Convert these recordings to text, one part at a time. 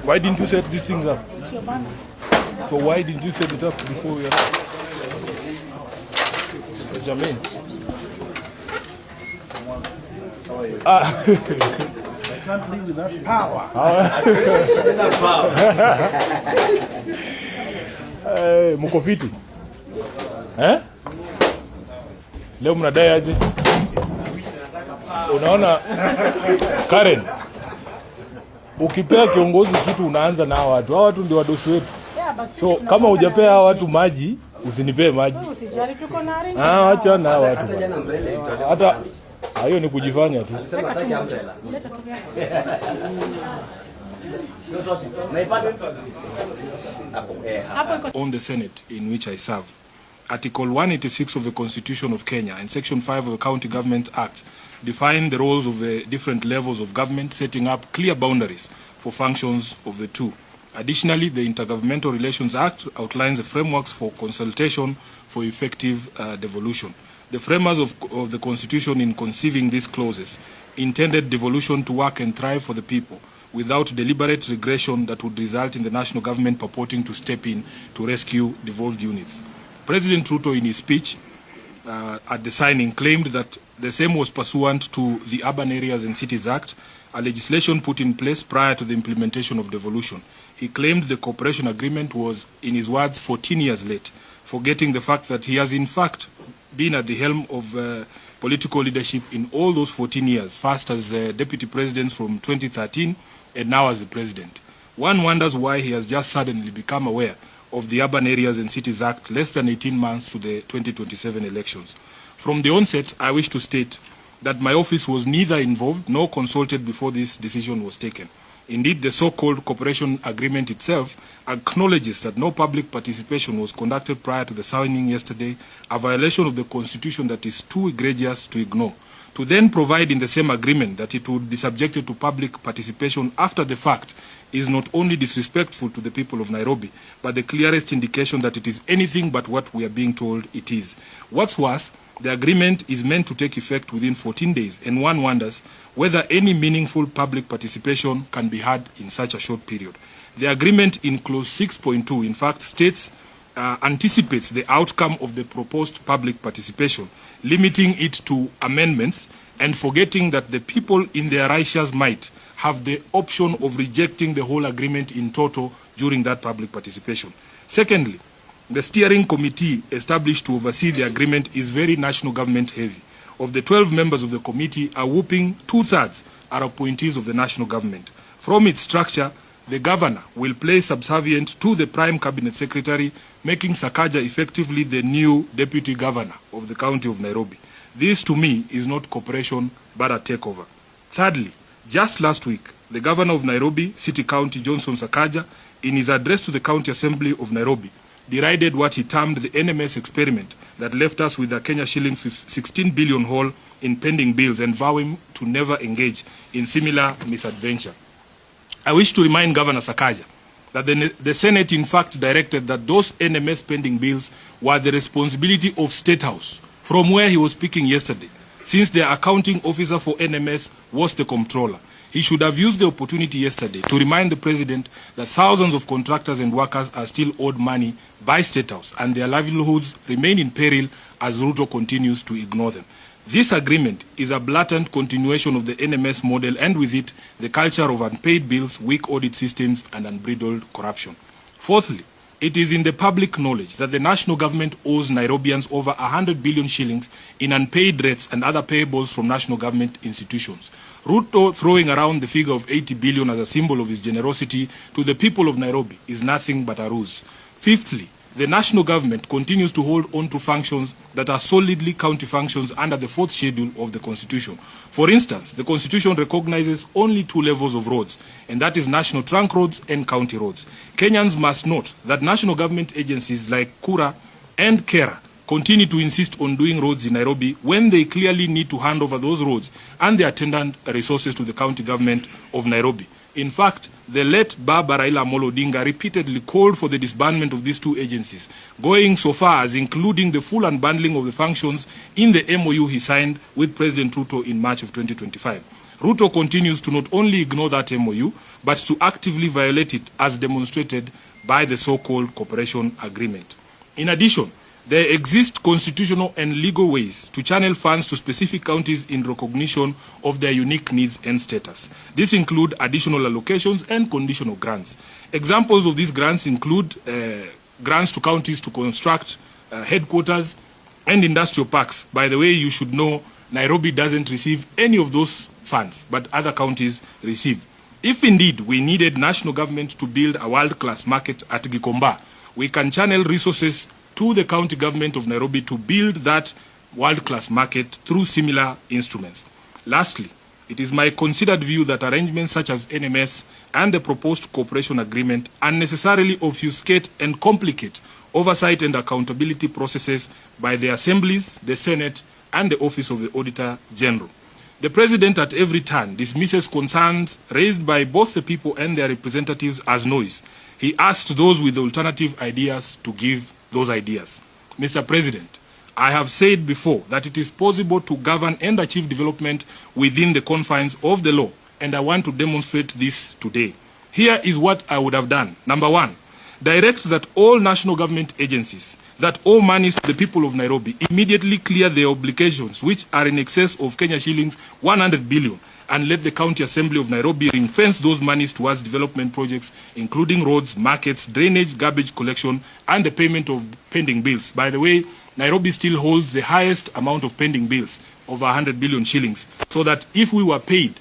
Why didn't you set these things up? It's your banner. So why didn't you set it up before we arrived? Jermaine. How are you? I can't live without power. Mko fiti? Leo mnadai aje? Unaona Karen, ukipea kiongozi kitu unaanza na watu. Hao watu ndio wadosi wetu. So kama hujapea watu maji, usinipee maji. Usijali tuko na arrange. Acha na watu. Hata jana umbrella. Hata hiyo ni kujifanya tu. Alisema hataki umbrella. Leta tu On the Senate in which I serve. Article 186 of the Constitution of Kenya and Section 5 of the County Government Act define the roles of the different levels of government, setting up clear boundaries for functions of the two. Additionally, the Intergovernmental Relations Act outlines the frameworks for consultation for effective devolution. The framers of the Constitution, in conceiving these clauses, intended devolution to work and thrive for the people, without deliberate regression that would result in the national government purporting to step in to rescue devolved units. President Ruto, in his speech at the signing, claimed that the same was pursuant to the Urban Areas and Cities Act, a legislation put in place prior to the implementation of devolution. He claimed the cooperation agreement was, in his words, 14 years late, forgetting the fact that he has in fact been at the helm of political leadership in all those 14 years, first as deputy president from 2013 and now as the president. One wonders why he has just suddenly become aware of the Urban Areas and Cities Act less than 18 months to the 2027 elections. From the onset, I wish to state that my office was neither involved nor consulted before this decision was taken. Indeed, the so-called cooperation agreement itself acknowledges that no public participation was conducted prior to the signing yesterday, a violation of the Constitution that is too egregious to ignore. To then provide in the same agreement that it would be subjected to public participation after the fact is not only disrespectful to the people of Nairobi, but the clearest indication that it is anything but what we are being told it is. What's worse, the agreement is meant to take effect within 14 days, and one wonders whether any meaningful public participation can be had in such a short period. The agreement in clause 6.2, in fact, states anticipates the outcome of the proposed public participation, limiting it to amendments and forgetting that the people in their righteous might have the option of rejecting the whole agreement in total during that public participation. Secondly, the steering committee established to oversee the agreement is very national government heavy. Of the 12 members of the committee, a whopping 2/3 are appointees of the national government. From its structure, the governor will play subservient to the prime cabinet secretary, making Sakaja effectively the new deputy governor of the county of Nairobi. This, to me, is not cooperation, but a takeover. Thirdly, just last week, the governor of Nairobi, City County, Johnson Sakaja, in his address to the County Assembly of Nairobi, derided what he termed the NMS experiment that left us with a Kenya shillings 16 billion hole in pending bills and vowing to never engage in similar misadventure. I wish to remind Governor Sakaja that the Senate in fact directed that those NMS pending bills were the responsibility of State House, from where he was speaking yesterday, since the accounting officer for NMS was the comptroller. He should have used the opportunity yesterday to remind the President that thousands of contractors and workers are still owed money by State House and their livelihoods remain in peril as Ruto continues to ignore them. This agreement is a blatant continuation of the NMS model and with it, the culture of unpaid bills, weak audit systems and unbridled corruption. Fourthly, it is in the public knowledge that the national government owes Nairobians over 100 billion shillings in unpaid rates and other payables from national government institutions. Ruto throwing around the figure of 80 billion as a symbol of his generosity to the people of Nairobi is nothing but a ruse. Fifthly, the national government continues to hold on to functions that are solidly county functions under the 4th schedule of the Constitution. For instance, the Constitution recognizes only 2 levels of roads, and that is national trunk roads and county roads. Kenyans must note that national government agencies like Kura and Kera continue to insist on doing roads in Nairobi when they clearly need to hand over those roads and the attendant resources to the county government of Nairobi. In fact, the late Baba Raila Amolo Odinga repeatedly called for the disbandment of these two agencies, going so far as including the full unbundling of the functions in the MOU he signed with President Ruto in March of 2025. Ruto continues to not only ignore that MOU, but to actively violate it as demonstrated by the so-called cooperation agreement. In addition, there exist constitutional and legal ways to channel funds to specific counties in recognition of their unique needs and status. These include additional allocations and conditional grants. Examples of these grants include grants to counties to construct headquarters and industrial parks. By the way, you should know Nairobi doesn't receive any of those funds, but other counties receive. If indeed we needed national government to build a world-class market at Gikomba, we can channel resources to the county government of Nairobi to build that world-class market through similar instruments. Lastly, it is my considered view that arrangements such as NMS and the proposed cooperation agreement unnecessarily obfuscate and complicate oversight and accountability processes by the assemblies, the Senate, and the Office of the Auditor General. The President at every turn dismisses concerns raised by both the people and their representatives as noise. He asked those with alternative ideas to give those ideas. Mr. President, I have said before that it is possible to govern and achieve development within the confines of the law, and I want to demonstrate this today. Here is what I would have done. Number one, direct that all national government agencies that owe monies to the people of Nairobi immediately clear their obligations, which are in excess of Kenya shillings 100 billion, and let the County Assembly of Nairobi ring-fence those monies towards development projects, including roads, markets, drainage, garbage collection, and the payment of pending bills. By the way, Nairobi still holds the highest amount of pending bills, over 100 billion shillings, so that if we were paid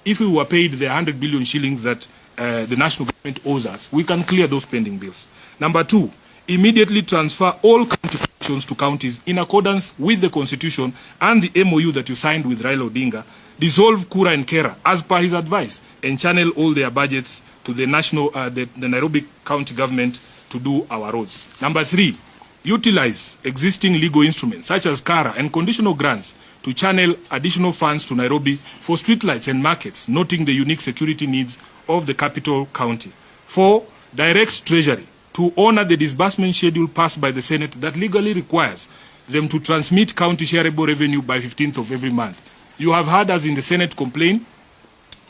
the 100 billion shillings that the national government owes us, we can clear those pending bills. Number two, immediately transfer all county functions to counties in accordance with the Constitution and the MOU that you signed with Raila Odinga. Dissolve Kura and Kera as per his advice and channel all their budgets to the Nairobi County government to do our roads. Number three, utilize existing legal instruments such as Kara and conditional grants to channel additional funds to Nairobi for streetlights and markets, noting the unique security needs of the capital county. 4. Direct Treasury to honor the disbursement schedule passed by the Senate that legally requires them to transmit county shareable revenue by 15th of every month. You have heard us in the Senate complain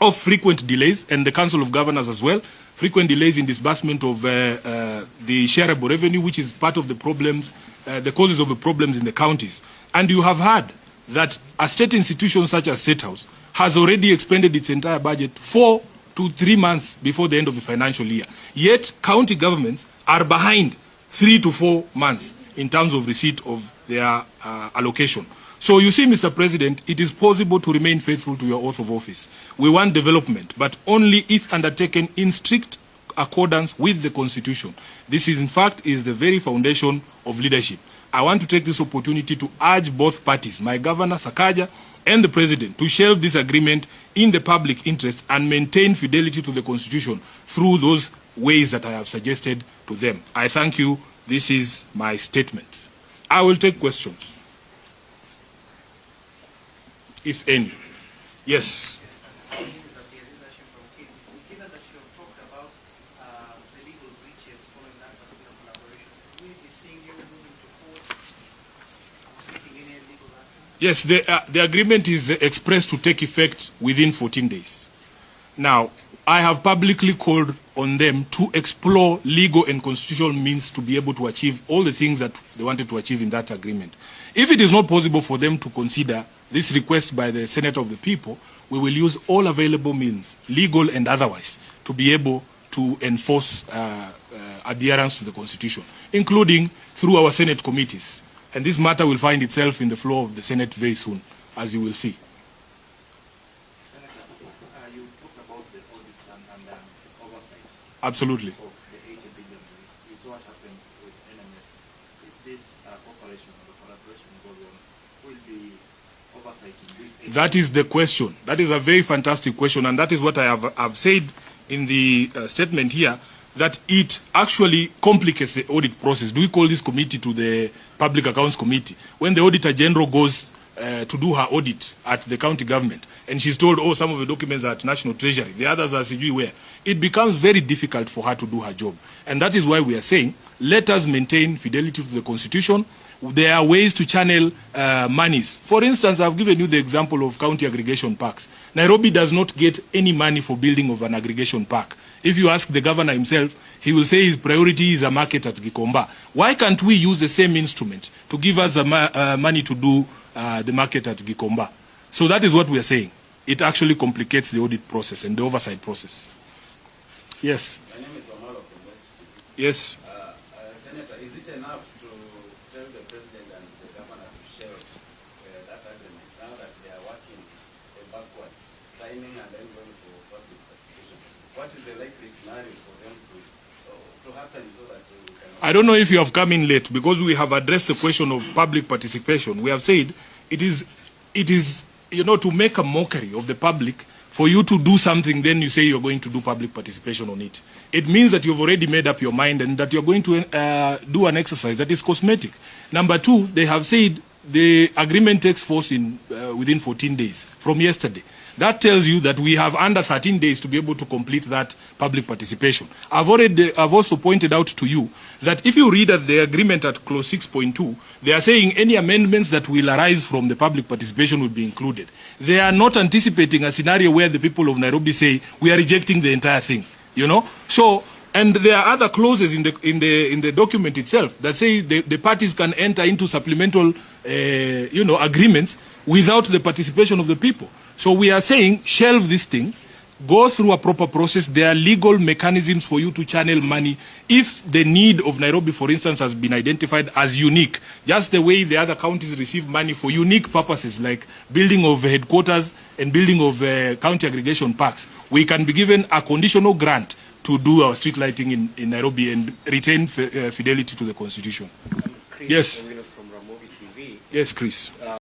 of frequent delays, and the Council of Governors as well, frequent delays in disbursement of the shareable revenue, which is part of the problems, the causes of the problems in the counties. And you have heard that a state institution such as State House has already expended its entire budget 4 to 3 months before the end of the financial year. Yet, county governments are behind 3 to 4 months in terms of receipt of their allocation. So you see, Mr. President, it is possible to remain faithful to your oath of office. We want development, but only if undertaken in strict accordance with the Constitution. This is, in fact, is the very foundation of leadership. I want to take this opportunity to urge both parties, my governor, Sakaja, and the President, to shelve this agreement in the public interest and maintain fidelity to the Constitution through those ways that I have suggested to them. I thank you. This is my statement. I will take questions, if any. Yes. Given that you have talked about the legal breaches following that particular collaboration, will we be seeing you moving to court, seeking any legal action? Yes, the agreement is expressed to take effect within 14 days. Now, I have publicly called on them to explore legal and constitutional means to be able to achieve all the things that they wanted to achieve in that agreement. If it is not possible for them to consider this request by the Senate of the People, we will use all available means, legal and otherwise, to be able to enforce adherence to the Constitution, including through our Senate committees. And this matter will find itself in the floor of the Senate very soon, as you will see. Senator, you talked about the audit and oversight. Absolutely. Of the 80 billion is what happened with NMS. If this cooperation or the collaboration goes on, will be oversight in this? That is the question. That is a very fantastic question, and that is what I have said in the statement here, that it actually complicates the audit process. Do we call this committee to the Public Accounts Committee? When the Auditor General goes to do her audit at the county government, and she's told, oh, some of the documents are at National Treasury, the others are sijui where, it becomes very difficult for her to do her job. And that is why we are saying, let us maintain fidelity to the Constitution. There are ways to channel monies. For instance, I've given you the example of county aggregation parks. Nairobi does not get any money for building of an aggregation park. If you ask the governor himself, he will say his priority is a market at Gikomba. Why can't we use the same instrument to give us money to do the market at Gikomba? So that is what we are saying. It actually complicates the audit process and the oversight process. Yes. My name is Omar of West. Yes. Senator, is it enough to tell the president and the governor to share that agreement now that they are working backwards, signing and then going for public participation? What is the likely scenario for them to happen so that we can... I don't know if you have come in late, because we have addressed the question of public participation. We have said it is, you know, to make a mockery of the public. For you to do something, then you say you're going to do public participation on it. It means that you've already made up your mind and that you're going to do an exercise that is cosmetic. Number two, they have said the agreement takes force within 14 days from yesterday. That tells you that we have under 13 days to be able to complete that public participation. I've also pointed out to you that if you read at the agreement at clause 6.2, they are saying any amendments that will arise from the public participation will be included. They are not anticipating a scenario where the people of Nairobi say we are rejecting the entire thing, you know. So, and there are other clauses in the document itself that say the parties can enter into supplemental, agreements without the participation of the people. So we are saying shelve this thing, go through a proper process. There are legal mechanisms for you to channel money if the need of Nairobi, for instance, has been identified as unique, just the way the other counties receive money for unique purposes like building of headquarters and building of county aggregation parks. We can be given a conditional grant to do our street lighting in Nairobi and retain fidelity to the Constitution. Chris, yes. From Ramogi TV. Yes, Chris.